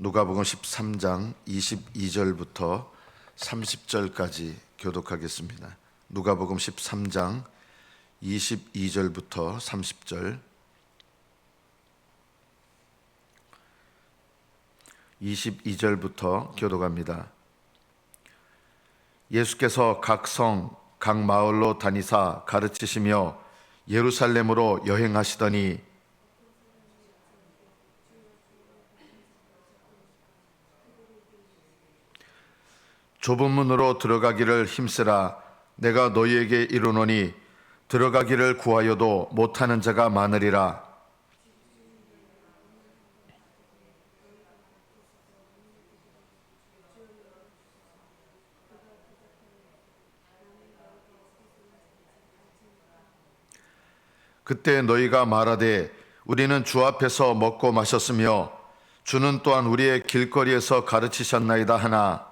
누가복음 13장 22절부터 30절까지 교독하겠습니다. 누가복음 13장 22절부터 30절. 22절부터 교독합니다. 예수께서 각 성, 각 마을로 다니사 가르치시며 예루살렘으로 여행하시더니 좁은 문으로 들어가기를 힘쓰라. 내가 너희에게 이르노니 들어가기를 구하여도 못하는 자가 많으리라. 그때 너희가 말하되 우리는 주 앞에서 먹고 마셨으며 주는 또한 우리의 길거리에서 가르치셨나이다 하나,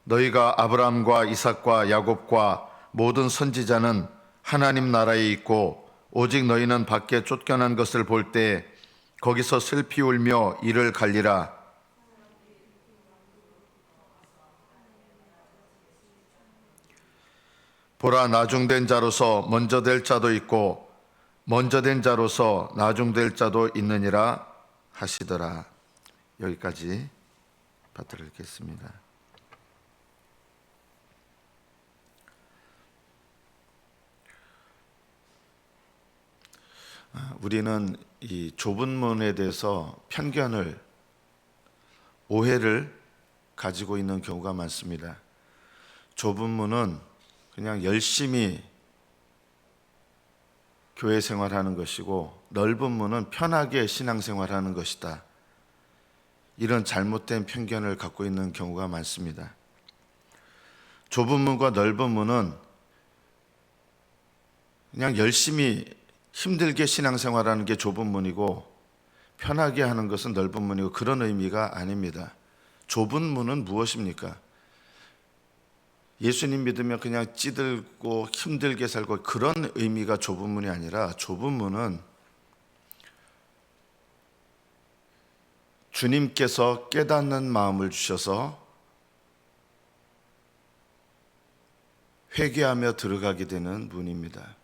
너희가 아브라함과 이삭과 야곱과 모든 선지자는 하나님 나라에 있고 오직 너희는 밖에 쫓겨난 것을 볼 때 거기서 슬피 울며 이를 갈리라. 보라, 나중된 자로서 먼저 될 자도 있고 먼저 된 자로서 나중될 자도 있느니라 하시더라. 여기까지 받들어 읽겠습니다. 우리는 이 좁은 문에 대해서 편견을, 오해를 가지고 있는 경우가 많습니다. 좁은 문은 그냥 열심히 교회 생활하는 것이고 넓은 문은 편하게 신앙생활하는 것이다. 이런 잘못된 편견을 갖고 있는 경우가 많습니다. 좁은 문과 넓은 문은 그냥 열심히 힘들게 신앙생활하는 게 좁은 문이고 편하게 하는 것은 넓은 문이고 그런 의미가 아닙니다. 좁은 문은 무엇입니까? 예수님 믿으면 그냥 찌들고 힘들게 살고 그런 의미가 좁은 문이 아니라, 좁은 문은 주님께서 깨닫는 마음을 주셔서 회개하며 들어가게 되는 문입니다.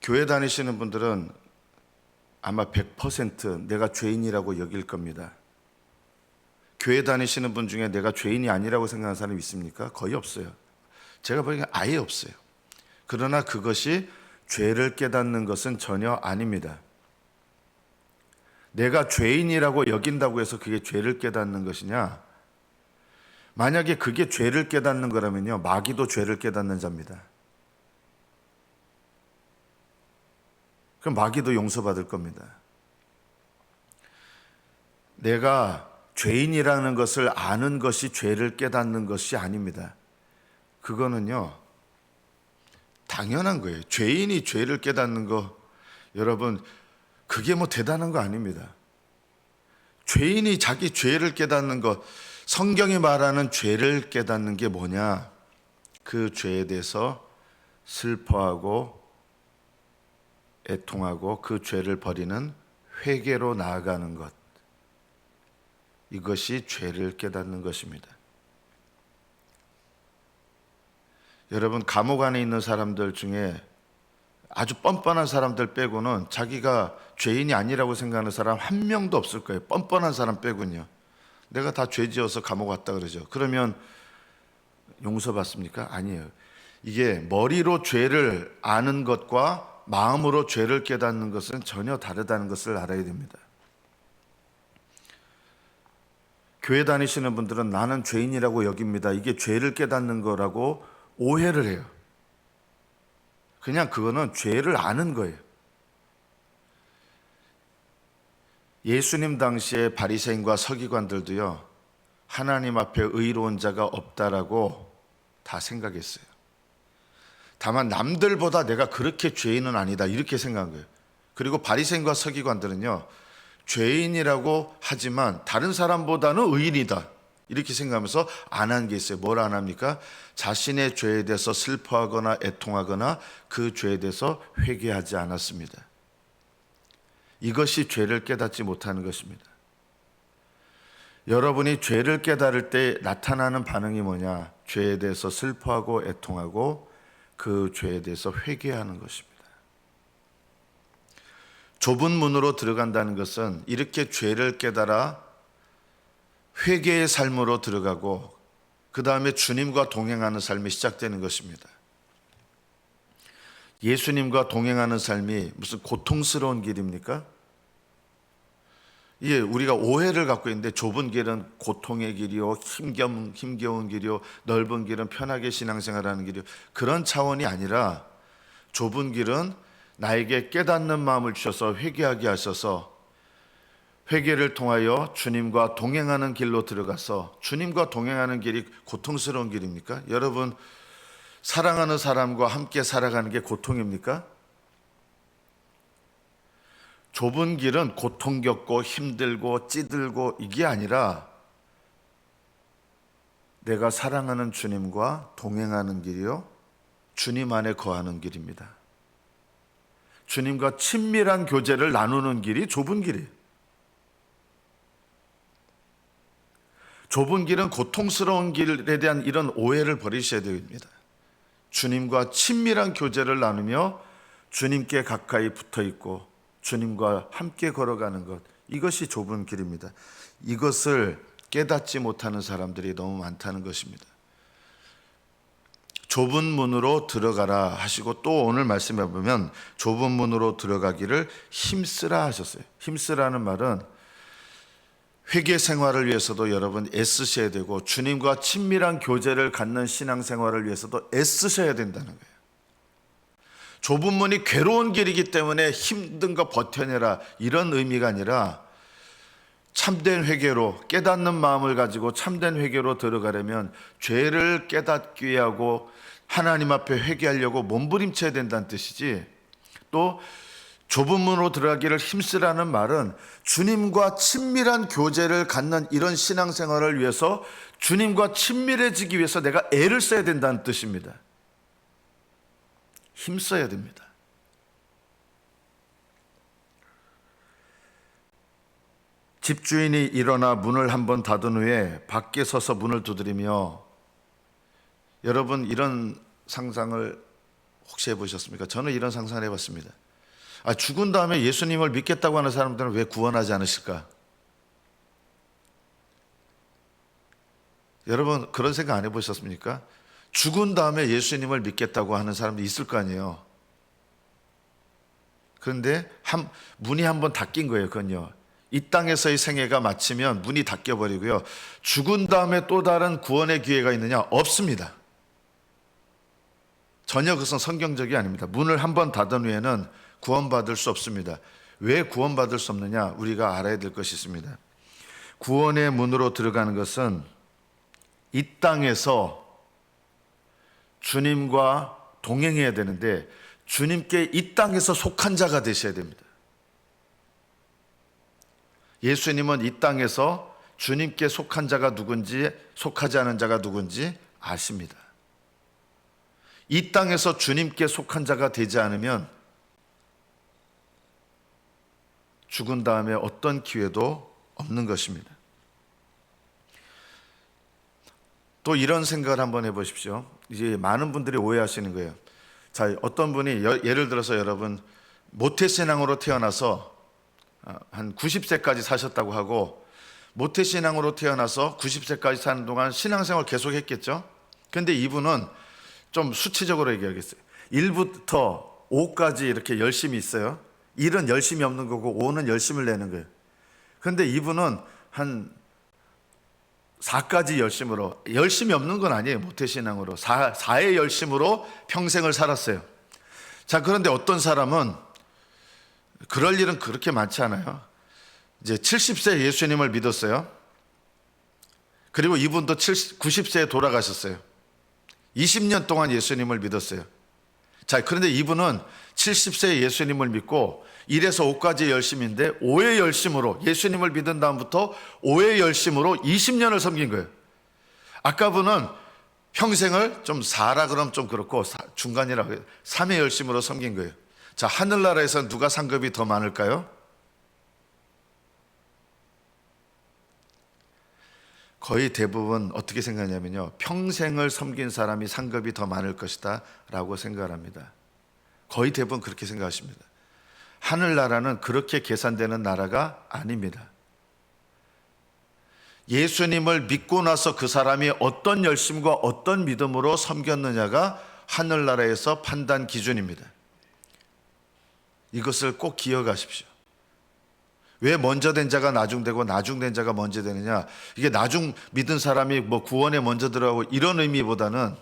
교회 다니시는 분들은 아마 100% 내가 죄인이라고 여길 겁니다. 교회 다니시는 분 중에 내가 죄인이 아니라고 생각하는 사람이 있습니까? 거의 없어요. 제가 보기엔 아예 없어요. 그러나 그것이 죄를 깨닫는 것은 전혀 아닙니다. 내가 죄인이라고 여긴다고 해서 그게 죄를 깨닫는 것이냐? 만약에 그게 죄를 깨닫는 거라면요, 마귀도 죄를 깨닫는 자입니다. 그럼 마귀도 용서받을 겁니다. 내가 죄인이라는 것을 아는 것이 죄를 깨닫는 것이 아닙니다. 그거는요, 당연한 거예요. 죄인이 죄를 깨닫는 거, 여러분, 그게 뭐 대단한 거 아닙니다. 죄인이 자기 죄를 깨닫는 것, 성경이 말하는 죄를 깨닫는 게 뭐냐? 그 죄에 대해서 슬퍼하고 애통하고 그 죄를 버리는 회개로 나아가는 것, 이것이 죄를 깨닫는 것입니다. 여러분, 감옥 안에 있는 사람들 중에 아주 뻔뻔한 사람들 빼고는 자기가 죄인이 아니라고 생각하는 사람 한 명도 없을 거예요. 뻔뻔한 사람 빼군요. 내가 다 죄 지어서 감옥 왔다 그러죠. 그러면 용서받습니까? 아니에요. 이게 머리로 죄를 아는 것과 마음으로 죄를 깨닫는 것은 전혀 다르다는 것을 알아야 됩니다. 교회 다니시는 분들은 나는 죄인이라고 여깁니다. 이게 죄를 깨닫는 거라고 오해를 해요. 그냥 그거는 죄를 아는 거예요. 예수님 당시에 바리새인과 서기관들도요, 하나님 앞에 의로운 자가 없다라고 다 생각했어요. 다만 남들보다 내가 그렇게 죄인은 아니다 이렇게 생각한 거예요. 그리고 바리새인과 서기관들은요, 죄인이라고 하지만 다른 사람보다는 의인이다 이렇게 생각하면서 안 한 게 있어요. 뭘 안 합니까? 자신의 죄에 대해서 슬퍼하거나 애통하거나 그 죄에 대해서 회개하지 않았습니다. 이것이 죄를 깨닫지 못하는 것입니다. 여러분이 죄를 깨달을 때 나타나는 반응이 뭐냐? 죄에 대해서 슬퍼하고 애통하고 그 죄에 대해서 회개하는 것입니다. 좁은 문으로 들어간다는 것은 이렇게 죄를 깨달아 회개의 삶으로 들어가고 그 다음에 주님과 동행하는 삶이 시작되는 것입니다. 예수님과 동행하는 삶이 무슨 고통스러운 길입니까? 예, 우리가 오해를 갖고 있는데 좁은 길은 고통의 길이요, 힘겨운 길이요, 넓은 길은 편하게 신앙생활하는 길이요. 그런 차원이 아니라 좁은 길은 나에게 깨닫는 마음을 주셔서 회개하게 하셔서 회개를 통하여 주님과 동행하는 길로 들어가서 주님과 동행하는 길이 고통스러운 길입니까? 여러분, 사랑하는 사람과 함께 살아가는 게 고통입니까? 좁은 길은 고통 겪고 힘들고 찌들고 이게 아니라 내가 사랑하는 주님과 동행하는 길이요, 주님 안에 거하는 길입니다. 주님과 친밀한 교제를 나누는 길이 좁은 길이에요. 좁은 길은 고통스러운 길에 대한 이런 오해를 버리셔야 됩니다. 주님과 친밀한 교제를 나누며 주님께 가까이 붙어 있고 주님과 함께 걸어가는 것, 이것이 좁은 길입니다. 이것을 깨닫지 못하는 사람들이 너무 많다는 것입니다. 좁은 문으로 들어가라 하시고 또 오늘 말씀해 보면 좁은 문으로 들어가기를 힘쓰라 하셨어요. 힘쓰라는 말은 회개 생활을 위해서도 여러분 애쓰셔야 되고 주님과 친밀한 교제를 갖는 신앙생활을 위해서도 애쓰셔야 된다는 거예요. 좁은 문이 괴로운 길이기 때문에 힘든 거 버텨내라 이런 의미가 아니라 참된 회개로 깨닫는 마음을 가지고 참된 회개로 들어가려면 죄를 깨닫기 위하고 하나님 앞에 회개하려고 몸부림쳐야 된다는 뜻이지, 또 좁은 문으로 들어가기를 힘쓰라는 말은 주님과 친밀한 교제를 갖는 이런 신앙생활을 위해서 주님과 친밀해지기 위해서 내가 애를 써야 된다는 뜻입니다. 힘써야 됩니다. 집주인이 일어나 문을 한번 닫은 후에 밖에 서서 문을 두드리며, 여러분 이런 상상을 혹시 해보셨습니까? 저는 이런 상상을 해봤습니다. 죽은 다음에 예수님을 믿겠다고 하는 사람들은 왜 구원하지 않으실까? 여러분 그런 생각 안 해보셨습니까? 죽은 다음에 예수님을 믿겠다고 하는 사람도 있을 거 아니에요. 그런데 문이 한번 닫힌 거예요. 그건요, 이 땅에서의 생애가 마치면 문이 닫혀버리고요, 죽은 다음에 또 다른 구원의 기회가 있느냐? 없습니다. 전혀 그것은 성경적이 아닙니다. 문을 한번 닫은 후에는 구원받을 수 없습니다. 왜 구원받을 수 없느냐? 우리가 알아야 될 것이 있습니다. 구원의 문으로 들어가는 것은 이 땅에서 주님과 동행해야 되는데 주님께 이 땅에서 속한 자가 되셔야 됩니다. 예수님은 이 땅에서 주님께 속한 자가 누군지 속하지 않은 자가 누군지 아십니다. 이 땅에서 주님께 속한 자가 되지 않으면 죽은 다음에 어떤 기회도 없는 것입니다. 또 이런 생각을 한번 해보십시오. 이제 많은 분들이 오해하시는 거예요. 자, 어떤 분이 예를 들어서 여러분 모태신앙으로 태어나서 한 90세까지 사셨다고 하고, 모태신앙으로 태어나서 90세까지 사는 동안 신앙생활 계속 했겠죠. 그런데 이분은 좀 수치적으로 얘기하겠어요. 1부터 5까지 이렇게 열심히 있어요. 1은 열심히 없는 거고 5는 열심을 내는 거예요. 그런데 이분은 한 4까지 열심이 없는 건 아니에요. 모태신앙으로 4의 열심으로 평생을 살았어요. 자, 그런데 어떤 사람은 그럴 일은 그렇게 많지 않아요. 이제 70세에 예수님을 믿었어요. 그리고 이분도 90세에 돌아가셨어요. 20년 동안 예수님을 믿었어요. 자, 그런데 이분은 70세에 예수님을 믿고 1에서 5까지 열심인데 5의 열심으로, 예수님을 믿은 다음부터 5의 열심으로 20년을 섬긴 거예요. 아까 분은 평생을 좀 사라 그러면 좀 그렇고 중간이라고 해요. 3의 열심으로 섬긴 거예요. 자, 하늘나라에서 누가 상급이 더 많을까요? 거의 대부분 어떻게 생각하냐면요, 평생을 섬긴 사람이 상급이 더 많을 것이다 라고 생각을 합니다. 거의 대부분 그렇게 생각하십니다. 하늘나라는 그렇게 계산되는 나라가 아닙니다. 예수님을 믿고 나서 그 사람이 어떤 열심과 어떤 믿음으로 섬겼느냐가 하늘나라에서 판단 기준입니다. 이것을 꼭 기억하십시오. 왜 먼저 된 자가 나중되고 나중된 자가 먼저 되느냐? 이게 나중 믿은 사람이 뭐 구원에 먼저 들어가고 이런 의미보다는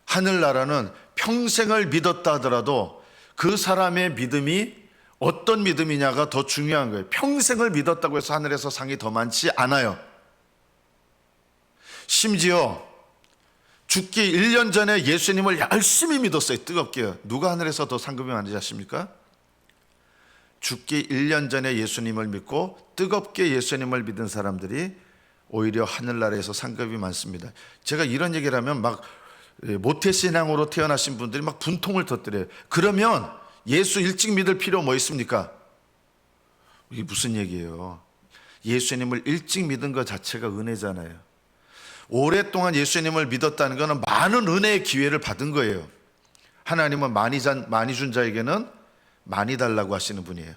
하늘나라는 평생을 믿었다 하더라도 그 사람의 믿음이 어떤 믿음이냐가 더 중요한 거예요. 평생을 믿었다고 해서 하늘에서 상이 더 많지 않아요. 심지어 죽기 1년 전에 예수님을 열심히 믿었어요. 뜨겁게요. 누가 하늘에서 더 상급이 많은지 아십니까? 죽기 1년 전에 예수님을 믿고 뜨겁게 예수님을 믿은 사람들이 오히려 하늘나라에서 상급이 많습니다. 제가 이런 얘기를 하면 막 모태신앙으로 태어나신 분들이 막 분통을 터뜨려요. 그러면 예수 일찍 믿을 필요 뭐 있습니까? 이게 무슨 얘기예요? 예수님을 일찍 믿은 것 자체가 은혜잖아요. 오랫동안 예수님을 믿었다는 것은 많은 은혜의 기회를 받은 거예요. 하나님은 많이 준 자에게는 많이 달라고 하시는 분이에요.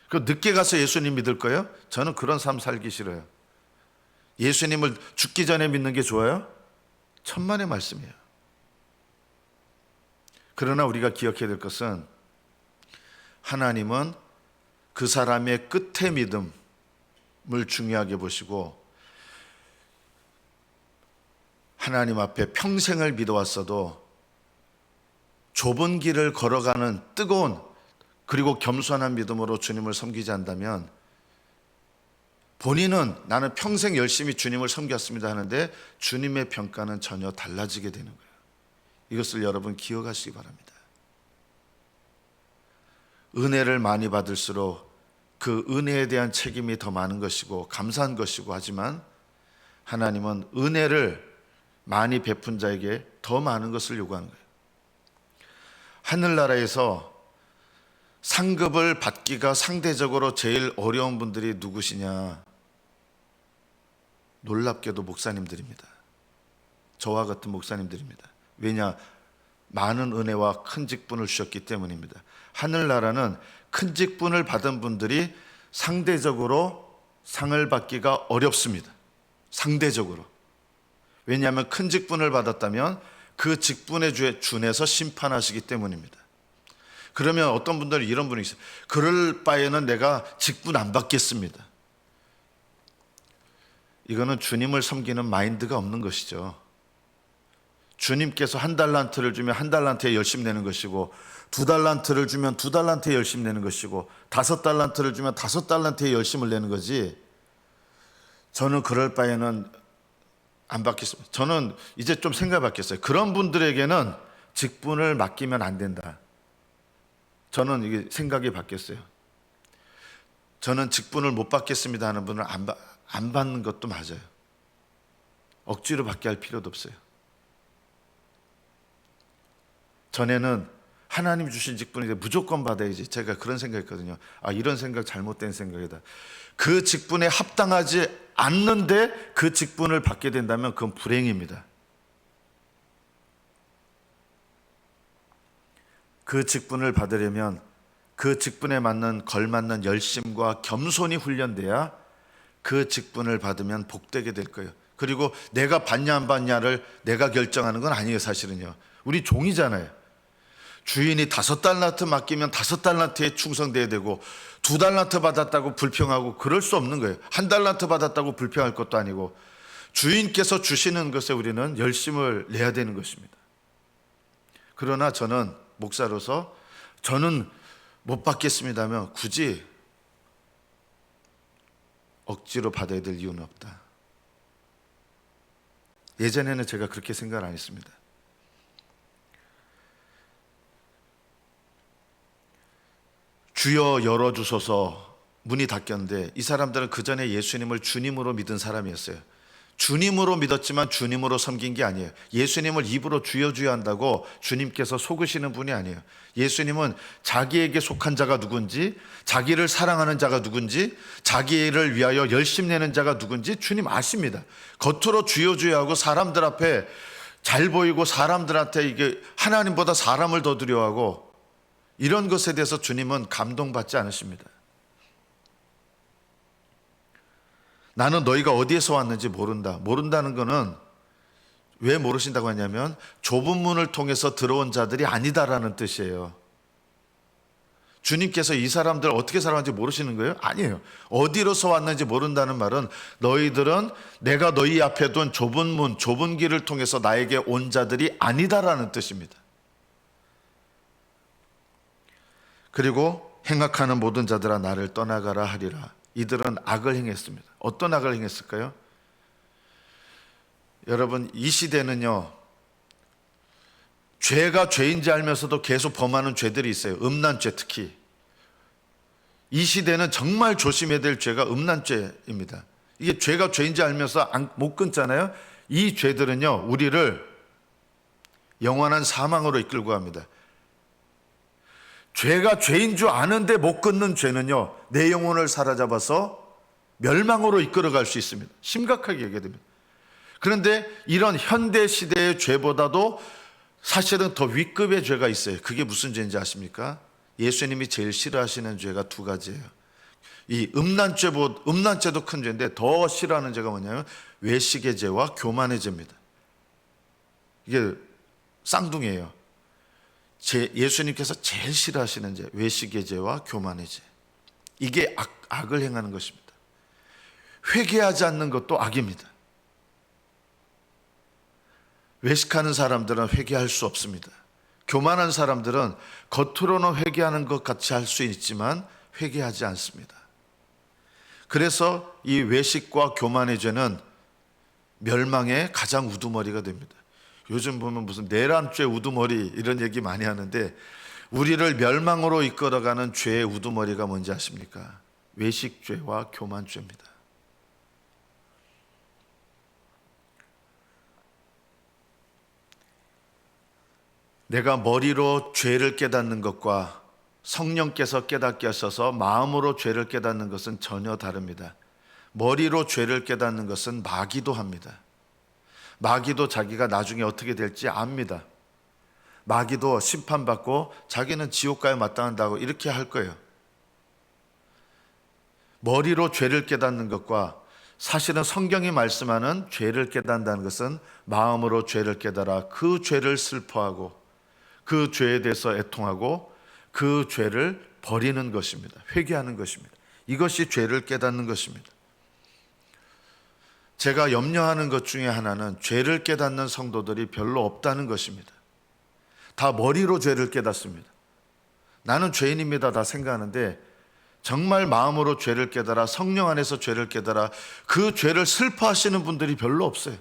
그 늦게 가서 예수님 믿을 거예요? 저는 그런 삶 살기 싫어요. 예수님을 죽기 전에 믿는 게 좋아요? 천만의 말씀이에요. 그러나 우리가 기억해야 될 것은 하나님은 그 사람의 끝의 믿음을 중요하게 보시고 하나님 앞에 평생을 믿어왔어도 좁은 길을 걸어가는 뜨거운 그리고 겸손한 믿음으로 주님을 섬기지 않다면 본인은 나는 평생 열심히 주님을 섬겼습니다 하는데 주님의 평가는 전혀 달라지게 되는 거예요. 이것을 여러분 기억하시기 바랍니다. 은혜를 많이 받을수록 그 은혜에 대한 책임이 더 많은 것이고 감사한 것이고 하지만 하나님은 은혜를 많이 베푼 자에게 더 많은 것을 요구하는 거예요. 하늘나라에서 상급을 받기가 상대적으로 제일 어려운 분들이 누구시냐? 놀랍게도 목사님들입니다. 저와 같은 목사님들입니다. 왜냐? 많은 은혜와 큰 직분을 주셨기 때문입니다. 하늘나라는 큰 직분을 받은 분들이 상대적으로 상을 받기가 어렵습니다. 상대적으로. 왜냐하면 큰 직분을 받았다면 그 직분에 준해서 심판하시기 때문입니다. 그러면 어떤 분들은 이런 분이 있어요. 그럴 바에는 내가 직분 안 받겠습니다. 이거는 주님을 섬기는 마인드가 없는 것이죠. 주님께서 1달란트를 주면 1달란트에 열심 내는 것이고 2달란트를 주면 2달란트에 열심 내는 것이고 5달란트를 주면 5달란트에 열심을 내는 거지. 저는 그럴 바에는 안 받겠습니다. 저는 이제 좀 생각해 봤겠어요. 그런 분들에게는 직분을 맡기면 안 된다. 저는 이게 생각이 바뀌었어요. 저는 직분을 못 받겠습니다 하는 분은 안 받는 것도 맞아요. 억지로 받게 할 필요도 없어요. 전에는 하나님 주신 직분인데 무조건 받아야지. 제가 그런 생각했거든요. 이런 생각 잘못된 생각이다. 그 직분에 합당하지 않는데 그 직분을 받게 된다면 그건 불행입니다. 그 직분을 받으려면 그 직분에 걸맞는 열심과 겸손이 훈련돼야 그 직분을 받으면 복되게 될 거예요. 그리고 내가 받냐 안 받냐를 내가 결정하는 건 아니에요. 사실은요. 우리 종이잖아요. 주인이 5달란트 맡기면 5달란트에 충성돼야 되고 2달란트 받았다고 불평하고 그럴 수 없는 거예요. 1달란트 받았다고 불평할 것도 아니고 주인께서 주시는 것에 우리는 열심을 내야 되는 것입니다. 그러나 저는 목사로서 저는 못 받겠습니다면 굳이 억지로 받아야 될 이유는 없다. 예전에는 제가 그렇게 생각을 안 했습니다. 주여 열어주소서 문이 닫혔는데 이 사람들은 그 전에 예수님을 주님으로 믿은 사람이었어요. 주님으로 믿었지만 주님으로 섬긴 게 아니에요. 예수님을 입으로 주여 주여 한다고 주님께서 속으시는 분이 아니에요. 예수님은 자기에게 속한 자가 누군지, 자기를 사랑하는 자가 누군지, 자기를 위하여 열심 내는 자가 누군지 주님 아십니다. 겉으로 주여 주여 하고 사람들 앞에 잘 보이고 사람들한테 이게 하나님보다 사람을 더 두려워하고 이런 것에 대해서 주님은 감동받지 않으십니다. 나는 너희가 어디에서 왔는지 모른다. 모른다는 것은 왜 모르신다고 하냐면 좁은 문을 통해서 들어온 자들이 아니다라는 뜻이에요. 주님께서 이 사람들 어떻게 살아왔는지 모르시는 거예요? 아니에요. 어디로서 왔는지 모른다는 말은 너희들은 내가 너희 앞에 둔 좁은 문, 좁은 길을 통해서 나에게 온 자들이 아니다라는 뜻입니다. 그리고 행악하는 모든 자들아 나를 떠나가라 하리라. 이들은 악을 행했습니다. 어떤 악을 행했을까요? 여러분, 이 시대는요, 죄가 죄인지 알면서도 계속 범하는 죄들이 있어요. 음란죄 특히. 이 시대는 정말 조심해야 될 죄가 음란죄입니다. 이게 죄가 죄인지 알면서 못 끊잖아요. 이 죄들은요, 우리를 영원한 사망으로 이끌고 갑니다. 죄가 죄인 줄 아는데 못 끊는 죄는요, 내 영혼을 사로잡아서 멸망으로 이끌어갈 수 있습니다. 심각하게 얘기해야 됩니다. 그런데 이런 현대 시대의 죄보다도 사실은 더 윗급의 죄가 있어요. 그게 무슨 죄인지 아십니까? 예수님이 제일 싫어하시는 죄가 두 가지예요. 이 음란죄도 큰 죄인데 더 싫어하는 죄가 뭐냐면 외식의 죄와 교만의 죄입니다. 이게 쌍둥이에요. 예수님께서 제일 싫어하시는 죄, 외식의 죄와 교만의 죄. 이게 악을 행하는 것입니다. 회개하지 않는 것도 악입니다. 외식하는 사람들은 회개할 수 없습니다. 교만한 사람들은 겉으로는 회개하는 것 같이 할 수 있지만 회개하지 않습니다. 그래서 이 외식과 교만의 죄는 멸망의 가장 우두머리가 됩니다. 요즘 보면 무슨 내란죄 우두머리 이런 얘기 많이 하는데 우리를 멸망으로 이끌어가는 죄의 우두머리가 뭔지 아십니까? 외식죄와 교만죄입니다. 내가 머리로 죄를 깨닫는 것과 성령께서 깨닫게 하셔서 마음으로 죄를 깨닫는 것은 전혀 다릅니다. 머리로 죄를 깨닫는 것은 마귀도 합니다. 마귀도 자기가 나중에 어떻게 될지 압니다. 마귀도 심판받고 자기는 지옥 가야 마땅한다고 이렇게 할 거예요. 머리로 죄를 깨닫는 것과 사실은 성경이 말씀하는 죄를 깨닫는다는 것은 마음으로 죄를 깨달아 그 죄를 슬퍼하고 그 죄에 대해서 애통하고 그 죄를 버리는 것입니다. 회개하는 것입니다. 이것이 죄를 깨닫는 것입니다. 제가 염려하는 것 중에 하나는 죄를 깨닫는 성도들이 별로 없다는 것입니다. 다 머리로 죄를 깨닫습니다. 나는 죄인입니다 다 생각하는데 정말 마음으로 죄를 깨달아 성령 안에서 죄를 깨달아 그 죄를 슬퍼하시는 분들이 별로 없어요.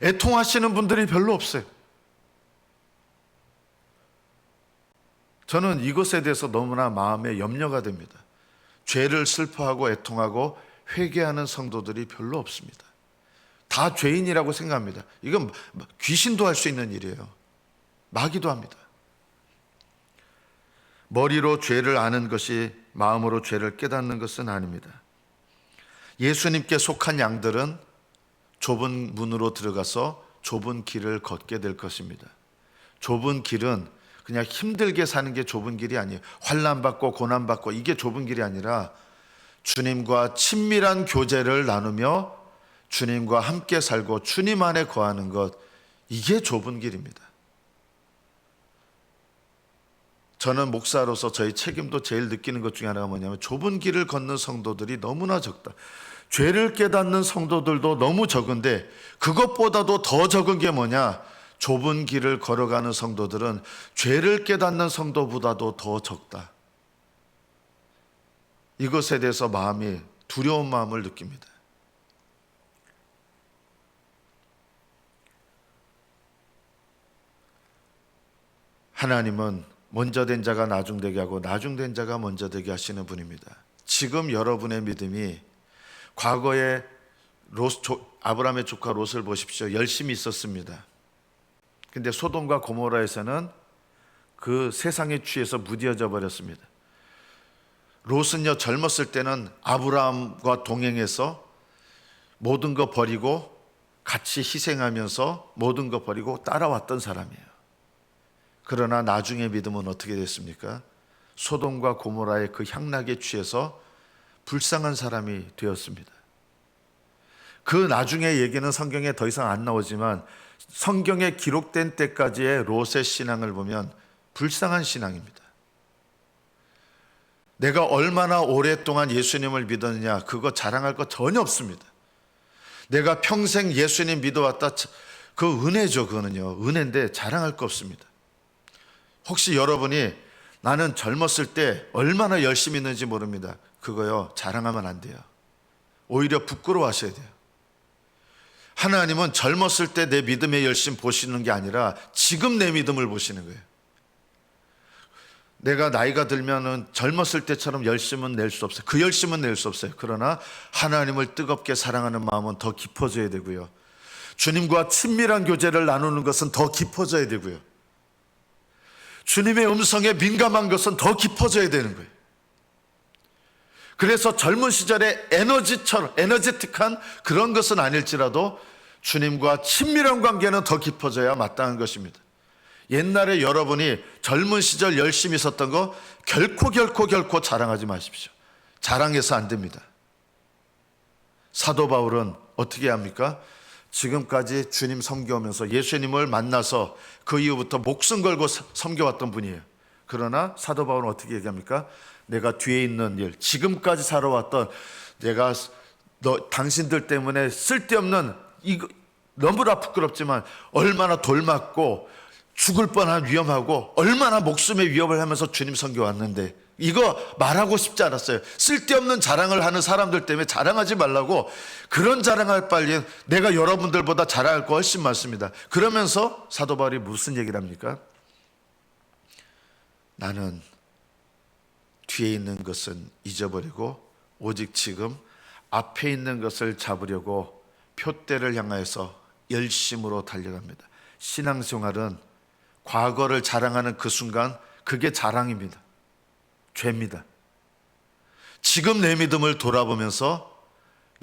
애통하시는 분들이 별로 없어요. 저는 이것에 대해서 너무나 마음에 염려가 됩니다. 죄를 슬퍼하고 애통하고 회개하는 성도들이 별로 없습니다. 다 죄인이라고 생각합니다. 이건 귀신도 할 수 있는 일이에요. 마귀도 합니다. 머리로 죄를 아는 것이 마음으로 죄를 깨닫는 것은 아닙니다. 예수님께 속한 양들은 좁은 문으로 들어가서 좁은 길을 걷게 될 것입니다. 좁은 길은 그냥 힘들게 사는 게 좁은 길이 아니에요. 환난받고 고난받고 이게 좁은 길이 아니라 주님과 친밀한 교제를 나누며 주님과 함께 살고 주님 안에 거하는 것, 이게 좁은 길입니다. 저는 목사로서 저희 책임도 제일 느끼는 것 중에 하나가 뭐냐면 좁은 길을 걷는 성도들이 너무나 적다. 죄를 깨닫는 성도들도 너무 적은데 그것보다도 더 적은 게 뭐냐? 좁은 길을 걸어가는 성도들은 죄를 깨닫는 성도보다도 더 적다. 이것에 대해서 마음이 두려운 마음을 느낍니다. 하나님은 먼저 된 자가 나중되게 하고 나중된 자가 먼저 되게 하시는 분입니다. 지금 여러분의 믿음이 과거에 아브라함의 조카 롯을 보십시오. 열심히 있었습니다. 근데 소돔과 고모라에서는 그 세상에 취해서 무뎌져 버렸습니다. 롯은요, 젊었을 때는 아브라함과 동행해서 모든 거 버리고 같이 희생하면서 모든 거 버리고 따라왔던 사람이에요. 그러나 나중에 믿음은 어떻게 됐습니까? 소돔과 고모라의 그 향락에 취해서 불쌍한 사람이 되었습니다. 그 나중의 얘기는 성경에 더 이상 안 나오지만 성경에 기록된 때까지의 롯의 신앙을 보면 불쌍한 신앙입니다. 내가 얼마나 오랫동안 예수님을 믿었느냐, 그거 자랑할 거 전혀 없습니다. 내가 평생 예수님 믿어왔다, 그 은혜죠. 그거는요, 은혜인데 자랑할 거 없습니다. 혹시 여러분이 나는 젊었을 때 얼마나 열심히 했는지 모릅니다. 그거요, 자랑하면 안 돼요. 오히려 부끄러워하셔야 돼요. 하나님은 젊었을 때 내 믿음의 열심 보시는 게 아니라 지금 내 믿음을 보시는 거예요. 내가 나이가 들면은 젊었을 때처럼 열심은 낼 수 없어요. 그 열심은 낼 수 없어요. 그러나 하나님을 뜨겁게 사랑하는 마음은 더 깊어져야 되고요. 주님과 친밀한 교제를 나누는 것은 더 깊어져야 되고요. 주님의 음성에 민감한 것은 더 깊어져야 되는 거예요. 그래서 젊은 시절에 에너지틱한 그런 것은 아닐지라도 주님과 친밀한 관계는 더 깊어져야 마땅한 것입니다. 옛날에 여러분이 젊은 시절 열심히 있었던 거 결코 자랑하지 마십시오. 자랑해서 안 됩니다. 사도 바울은 어떻게 합니까? 지금까지 주님 섬겨오면서 예수님을 만나서 그 이후부터 목숨 걸고 섬겨왔던 분이에요. 그러나 사도 바울은 어떻게 얘기합니까? 내가 뒤에 있는 일, 지금까지 살아왔던 내가 당신들 때문에 쓸데없는 이거 너무나 부끄럽지만 얼마나 돌 맞고 죽을 뻔한 위험하고 얼마나 목숨의 위협을 하면서 주님 섬겨왔는데 이거 말하고 싶지 않았어요. 쓸데없는 자랑을 하는 사람들 때문에 자랑하지 말라고, 그런 자랑할 바에 내가 여러분들보다 자랑할 거 훨씬 많습니다. 그러면서 사도 바울이 무슨 얘기를 합니까? 나는 뒤에 있는 것은 잊어버리고 오직 지금 앞에 있는 것을 잡으려고 표대를 향하여서 열심으로 달려갑니다. 신앙생활은 과거를 자랑하는 그 순간 그게 자랑입니다. 죄입니다. 지금 내 믿음을 돌아보면서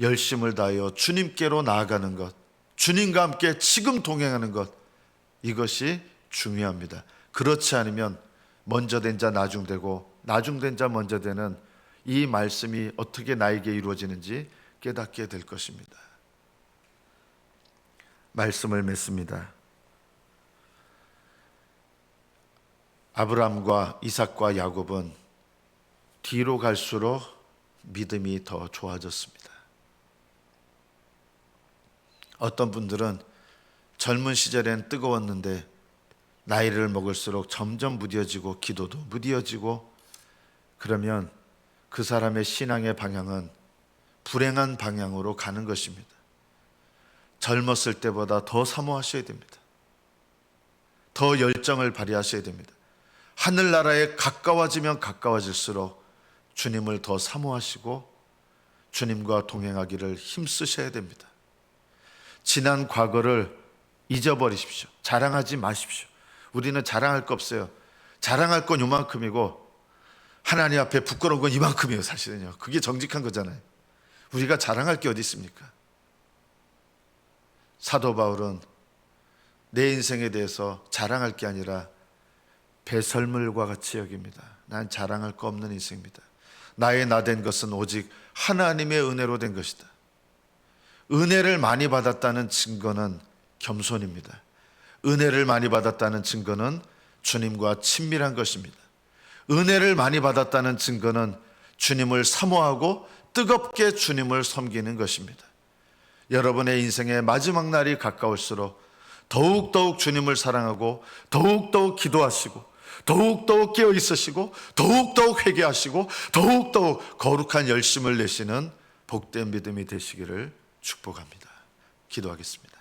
열심을 다하여 주님께로 나아가는 것, 주님과 함께 지금 동행하는 것, 이것이 중요합니다. 그렇지 않으면 먼저 된 자 나중되고 나중된 자 먼저 되는 이 말씀이 어떻게 나에게 이루어지는지 깨닫게 될 것입니다. 말씀을 맺습니다. 아브라함과 이삭과 야곱은 뒤로 갈수록 믿음이 더 좋아졌습니다. 어떤 분들은 젊은 시절엔 뜨거웠는데 나이를 먹을수록 점점 무뎌지고 기도도 무뎌지고, 그러면 그 사람의 신앙의 방향은 불행한 방향으로 가는 것입니다. 젊었을 때보다 더 사모하셔야 됩니다. 더 열정을 발휘하셔야 됩니다. 하늘나라에 가까워지면 가까워질수록 주님을 더 사모하시고 주님과 동행하기를 힘쓰셔야 됩니다. 지난 과거를 잊어버리십시오. 자랑하지 마십시오. 우리는 자랑할 거 없어요. 자랑할 건 요만큼이고 하나님 앞에 부끄러운 건 이만큼이에요. 사실은요, 그게 정직한 거잖아요. 우리가 자랑할 게 어디 있습니까? 사도 바울은 내 인생에 대해서 자랑할 게 아니라 배설물과 같이 여깁니다. 난 자랑할 거 없는 인생입니다. 나의 나 된 것은 오직 하나님의 은혜로 된 것이다. 은혜를 많이 받았다는 증거는 겸손입니다. 은혜를 많이 받았다는 증거는 주님과 친밀한 것입니다. 은혜를 많이 받았다는 증거는 주님을 사모하고 뜨겁게 주님을 섬기는 것입니다. 여러분의 인생의 마지막 날이 가까울수록 더욱더욱 주님을 사랑하고 더욱더욱 기도하시고 더욱더욱 깨어 있으시고 더욱더욱 회개하시고 더욱더욱 거룩한 열심을 내시는 복된 믿음이 되시기를 축복합니다. 기도하겠습니다.